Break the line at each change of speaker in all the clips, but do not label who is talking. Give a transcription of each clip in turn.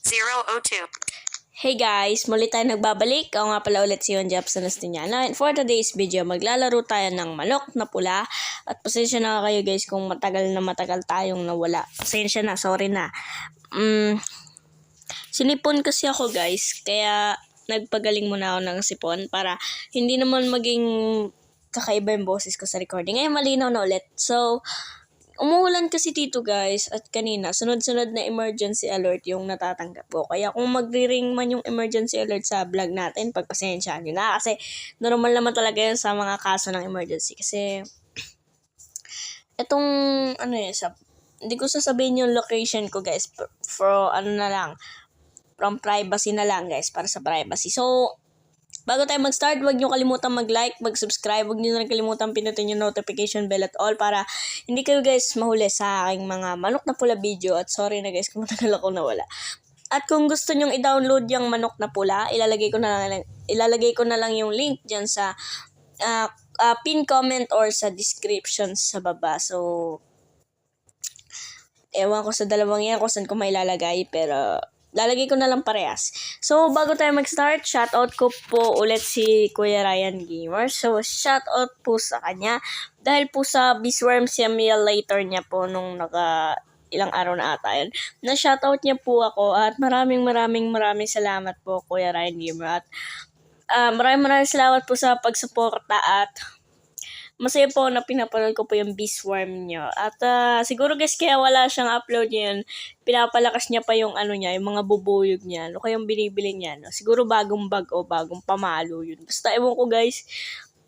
002.
Hey guys, muli tayo nagbabalik. Ako nga pala ulit si Yon Japson Astiniana. And for today's video, maglalaro tayo ng manok na pula. At pasensya na kayo guys kung matagal tayong nawala. Pasensya na, sorry na. Sinipon kasi ako guys, kaya nagpagaling muna ako ng sipon para hindi naman maging kakaiba yung boses ko sa recording. Ngayon malinaw na ulit. So, umuulan kasi dito guys at kanina sunod-sunod na emergency alert yung natatanggap ko. Kaya kung magri-ring man yung emergency alert sa vlog natin, pagpasensyahan nyo na kasi normal naman talaga yan sa mga kaso ng emergency. Kasi etong hindi ko sasabihin yung location ko guys for from privacy na lang guys, para sa privacy. So, bago tayo mag-start, huwag nyo kalimutan mag-like, mag-subscribe, huwag nyo na kalimutan pinutin yung notification bell at all para hindi kayo guys mahuli sa aking mga manok na pula video. At sorry na guys kung matagal ako nawala. At kung gusto nyong i-download yung manok na pula, ilalagay ko na lang yung link dyan sa pin comment or sa description sa baba. So, ewan ko sa dalawang yan kung saan ko may ilalagay, pero lalagay ko na lang parehas. So, bago tayo mag-start, shoutout ko po ulit si Kuya Ryan Gamer. So, shoutout po sa kanya. Dahil po sa Beastworm Simulator niya po nung ilang araw na ata yun. Na-shoutout niya po ako at maraming salamat po Kuya Ryan Gamer. At maraming salamat po sa pagsuporta at masaya po na pinapanood ko po yung Beastworm niya. At siguro guys kaya wala siyang upload yun, pinapalakas niya pa yung yung mga bubuyog niya. Ano kayong binibili niya? No? Siguro bagong bag o bagong pamalo yun. Basta ewan ko guys,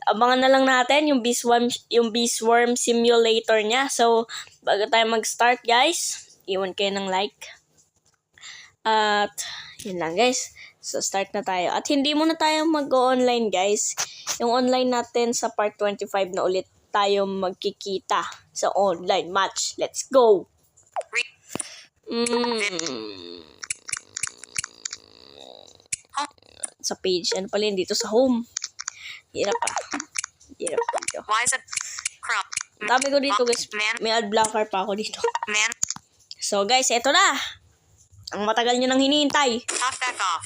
abangan na lang natin yung Beastworm Simulator niya. So, bago tayo mag-start guys, iwan kayo ng like. At yun lang guys. So, start na tayo. At hindi muna tayo mag-online guys. Yung online natin sa part 25 na ulit tayo magkikita sa online match. Let's go! Sa page. Ano pala yun dito sa home? Hirap dito.
Why is it crop?
Dami ko dito guys. May ad blocker pa ako dito. So guys, eto na. Ang matagal nyo nang hinihintay.
Back off.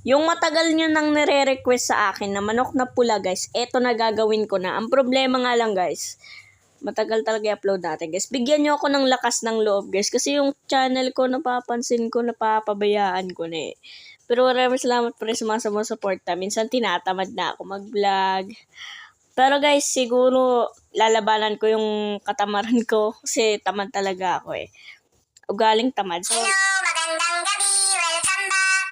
Yung matagal nyo nang nire-request sa akin na manok na pula guys, eto na gagawin ko na. Ang problema nga lang guys, matagal talaga i-upload natin guys. Bigyan nyo ako ng lakas ng loob guys. Kasi yung channel ko napapansin ko, napapabayaan ko na eh. Pero maraming salamat pa rin sa mga sumusuporta. Minsan tinatamad na ako mag-vlog. Pero guys, siguro lalabanan ko yung katamaran ko. Kasi tamad talaga ako eh. Ugaling tamad. So,
Magandang gabi. Welcome back.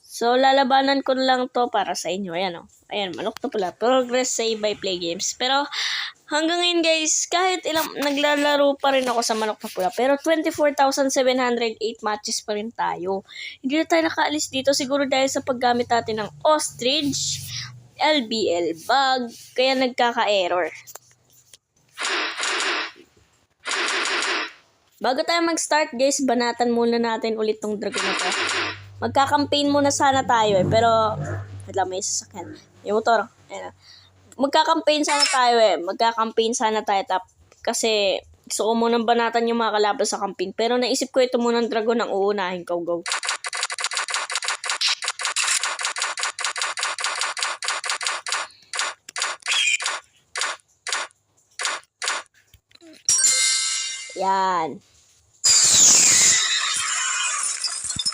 So, lalabanan ko lang to para sa inyo. Ayan o. Ayan, manok na pula. Progress save by play games. Pero, hanggang ngayon guys, kahit naglalaro pa rin ako sa manok na pula. Pero, 24,708 matches pa rin tayo. Hindi na tayo nakaalis dito. Siguro dahil sa paggamit natin ng ostrich, LBL bug, kaya nagkaka-error. Bago tayo mag-start guys, banatan muna natin ulit tong dragon na to. Magka-campaign muna sana tayo eh, pero wala, may sasakyan. Yung motor, ayan. Magka-campaign sana tayo kasi gusto ko munang banatan yung mga kalaban sa campaign. Pero naisip ko ito munang dragon ang uunahin ko. Go. Yan.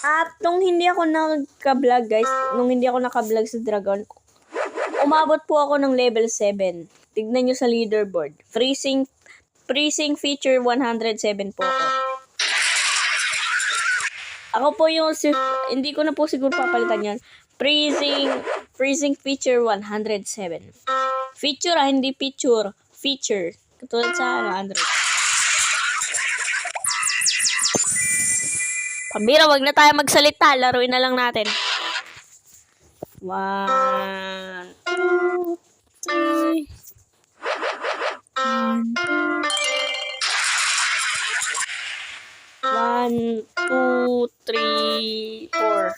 At nung hindi ako naka-vlog guys, sa Dragon, umabot po ako ng level 7. Tignan nyo sa leaderboard. Freezing feature 107 po ako. Ako po yung, hindi ko na po siguro papalitan yan. Freezing feature 107. Feature hindi picture. Feature. Katulad sa Android. Pambira, wag na tayo magsalita. Laruin na lang natin. 1, 2, 3. 1, 2, 3, 4.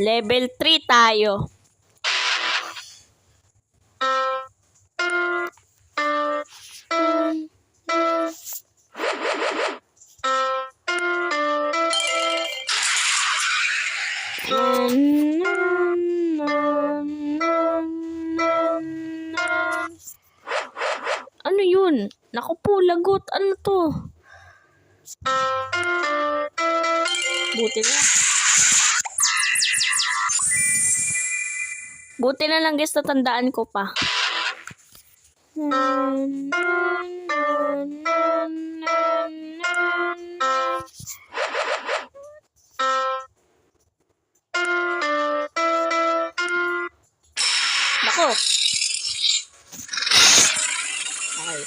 Level 3 tayo. Ano yun? Naku po, lagot. Ano to? Buti na. Buti na lang guys, natandaan ko pa. Nako. Okay.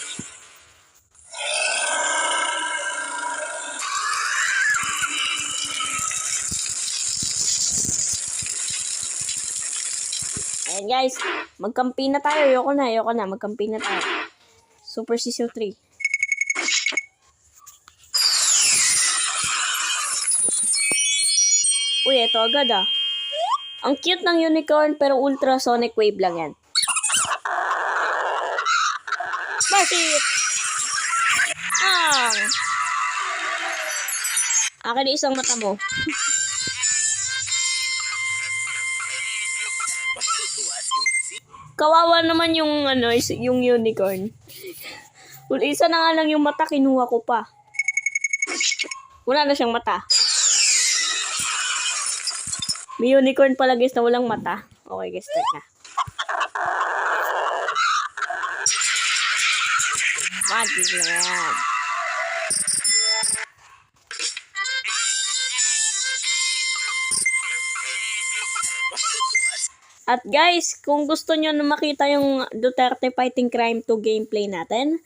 Ayan guys, magkampi na tayo. Ayoko na. Magkampi na tayo. Super Season 3. Uy, ito agad ah. Ang cute ng unicorn pero ultrasonic wave lang yan. Bakit? Akin isang mata mo. Kawawa naman yung yung unicorn. Isa na nga lang yung mata, kinuha ko pa. Wala na siyang mata. May unicorn pala guys na walang mata. Okay guys, start na. Matis na yan. At guys, kung gusto nyo na makita yung Duterte Fighting Crime 2 gameplay natin,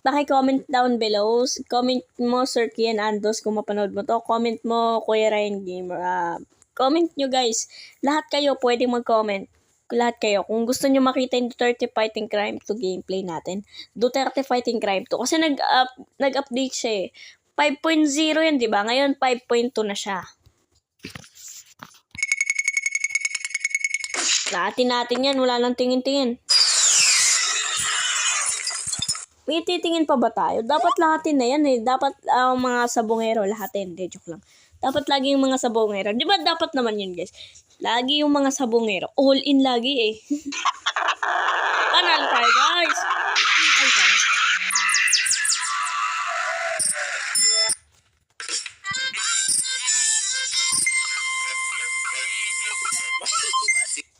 paki-comment down below. Comment mo Sir Kian Andos kung mapanood mo to. Comment mo Kuya Ryan Gamer. Comment nyo guys. Lahat kayo pwedeng mag-comment. Lahat kayo. Kung gusto nyo makita yung Duterte Fighting Crime 2 gameplay natin, Duterte Fighting Crime 2. Kasi nag-update siya eh. 5.0 yan, di ba? Ngayon 5.2 na siya. Lahatin natin yan. Wala nang tingin-tingin. May titingin pa ba tayo? Dapat lahatin na yan eh. Dapat mga sabongero lahatin. De, joke lang. Dapat lagi yung mga sabongero. Di ba dapat naman yun guys? Lagi yung mga sabongero. All in lagi eh. Panalo tayo guys. Ay tayo.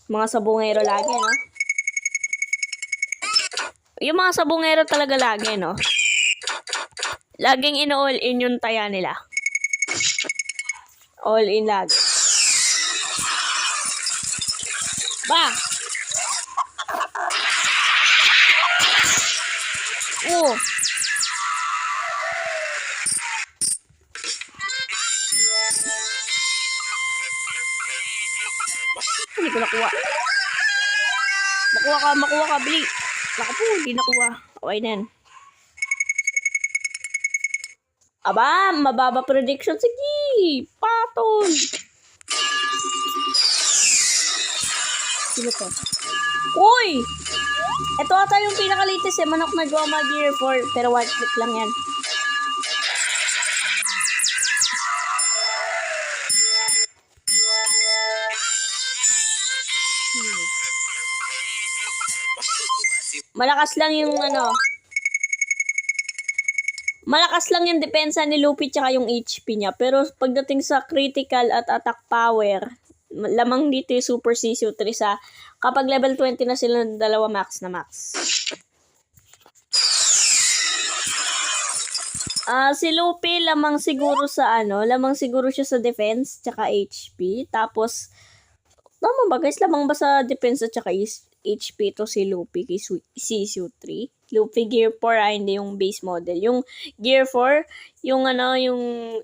Mga sabongero lagi, no? Yung mga sabongero talaga lagi, no? Laging ino-all in yung taya nila. All in lagi. Ba! Oh! Hindi ko nakuha. Makuha ka, Bli. Naku po, hindi nakuha. Okay na yan. Aba, mababa prediction. Sige, patol. Sino to? Uy! Ito ata yung pinakalitis eh. Manok na Goma Gear 4. Pero one click lang yan. Malakas lang yung malakas lang yung depensa ni Luffy tsaka yung HP niya. Pero pagdating sa critical at attack power, lamang dito yung Super Season 3 sa kapag level 20 na sila dalawa max na max. Si Luffy lamang siguro siya sa defense tsaka HP. Tapos tama ba guys, lamang ba sa defense at tsaka HP to si Luffy kay Season 3? Luffy Gear 4 hindi yung base model. Yung Gear 4, yung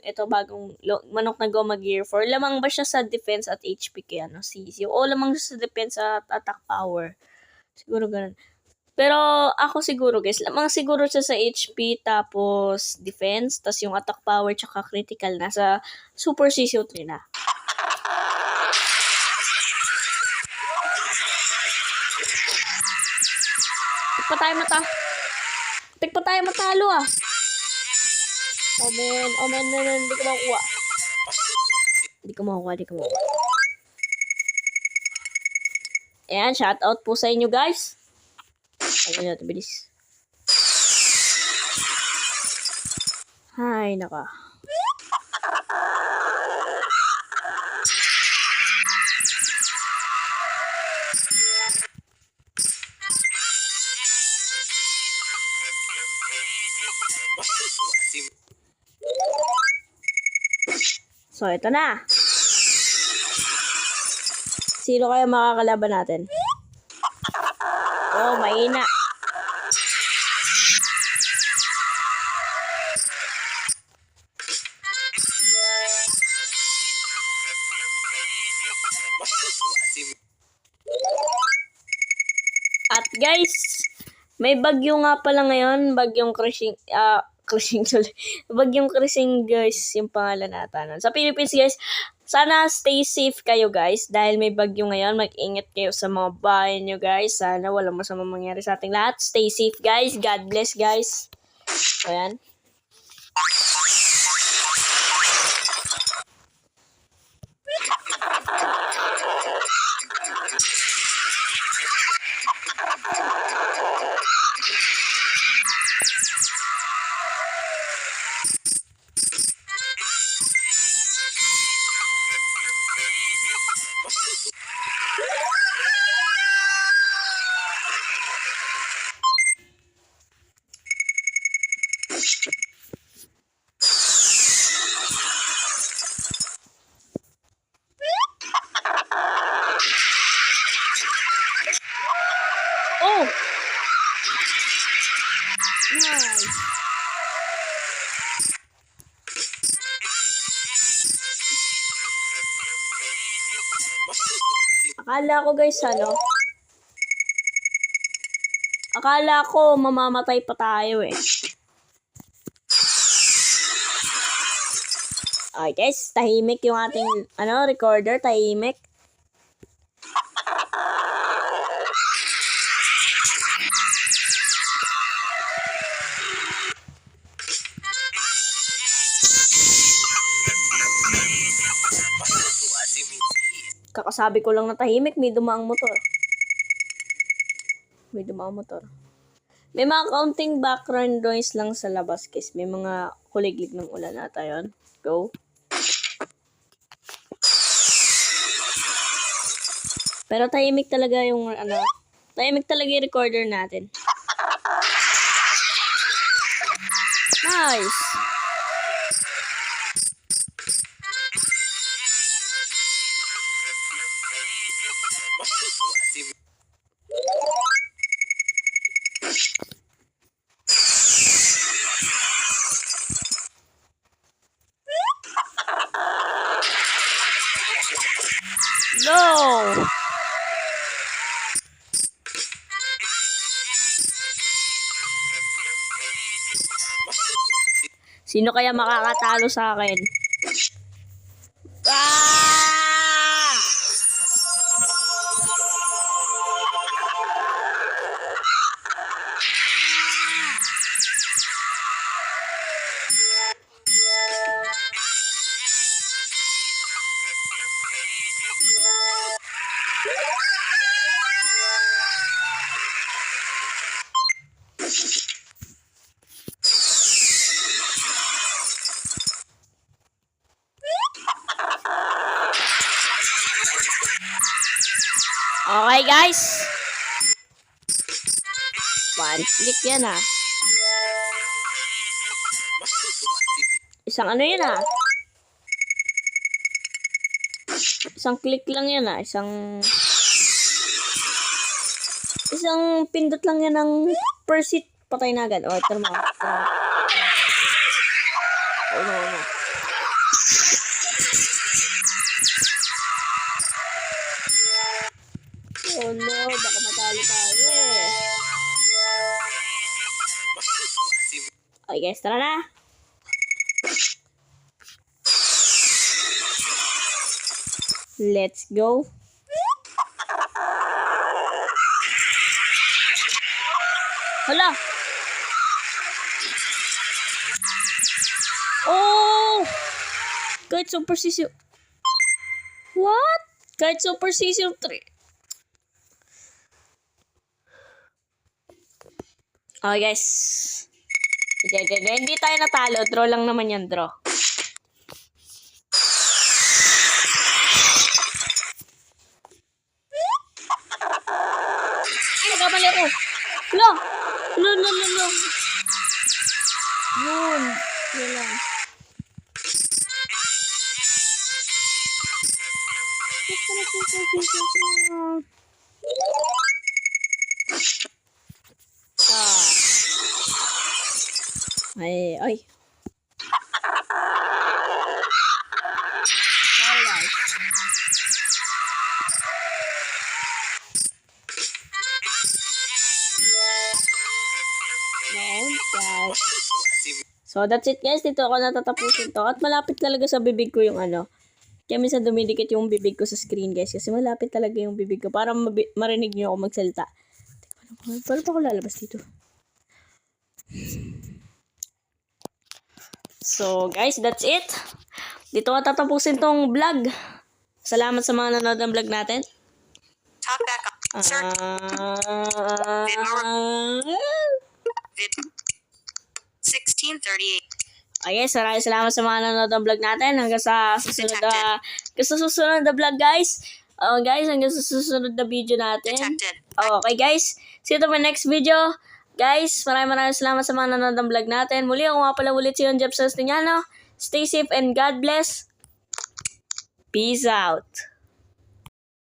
ito bagong Manok na Goma Gear 4, lamang ba siya sa defense at HP kay Season? O lamang siya sa defense at attack power? Siguro ganun. Pero ako siguro guys, lamang siguro siya sa HP tapos defense, tapos yung attack power tsaka critical na sa Super Season 3 na. Tik pa tayo matalo ah. Oh man, hindi ko makuha. Hindi ko makuha. Ayan, shout out po sa inyo guys. Ayun natin, bilis. Hay, naka. So, ito na. Sino kaya makakalaban natin? Oh, mahina. At guys, may bagyo nga pala ngayon, bagyong crushing bagyong crushing guys, yung pangalan nata nun. Sa Philippines guys, sana stay safe kayo guys, dahil may bagyo ngayon, mag-ingat kayo sa mga bahay nyo guys. Sana walang masamang mangyari sa ating lahat. Stay safe guys, God bless guys. Ayan. Oh! Nice. Akala ko mamamatay pa tayo eh. Okay guys, tahimik yung ating recorder, tahimik. Kakasabi ko lang na tahimik, may dumaang motor. May mga kaunting background noise lang sa labas, guys. May mga kuliglig ng ulan ata yun. Go. Pero tahimik talaga yung recorder natin. Nice. No! Sino kaya makakatalo sa akin? Ah! Okay guys. One click yan ah. Isang yan ah. Isang click lang yan ah. Isang pindot lang yan ng per seat. Patay na agad. Oh, ito mo. Oh no. Oh no, baka matalo tayo eh. Okay guys, tara na. Let's go. Hala! Oh! Kahit Super Sisiu... What? Kahit Super Sisiu 3. Okay, guys. Hindi tayo natalo. Draw lang naman yan, draw. Ay, nagkamali ako. Lo! Lo. Yun. Yun lang. Ay. Sorry, guys. Ayan, guys. So, that's it, guys. Dito ako natatapusin to. At malapit talaga sa bibig ko yung ano. Kaya minsan dumidikit yung bibig ko sa screen, guys. Kasi malapit talaga yung bibig ko. Para marinig nyo ako magsalita. Paano pa ako lalabas dito? So, guys, that's it. Dito ako tatapusin tong vlog. Salamat sa mga nanonood ng vlog natin.
Talk back up. Search. Vid. 1638.
Okay, salamat sa mga nanonood ng vlog natin. Hanggang sa susunod na vlog, guys. Guys, hanggang sa susunod na video natin.
Detected.
Okay, guys. See you to my next video. Guys, maraming salamat sa mga nanonood ng vlog natin. Muli, ako nga pala ulit si Yon Jeff Sostiniano. Stay safe and God bless. Peace out.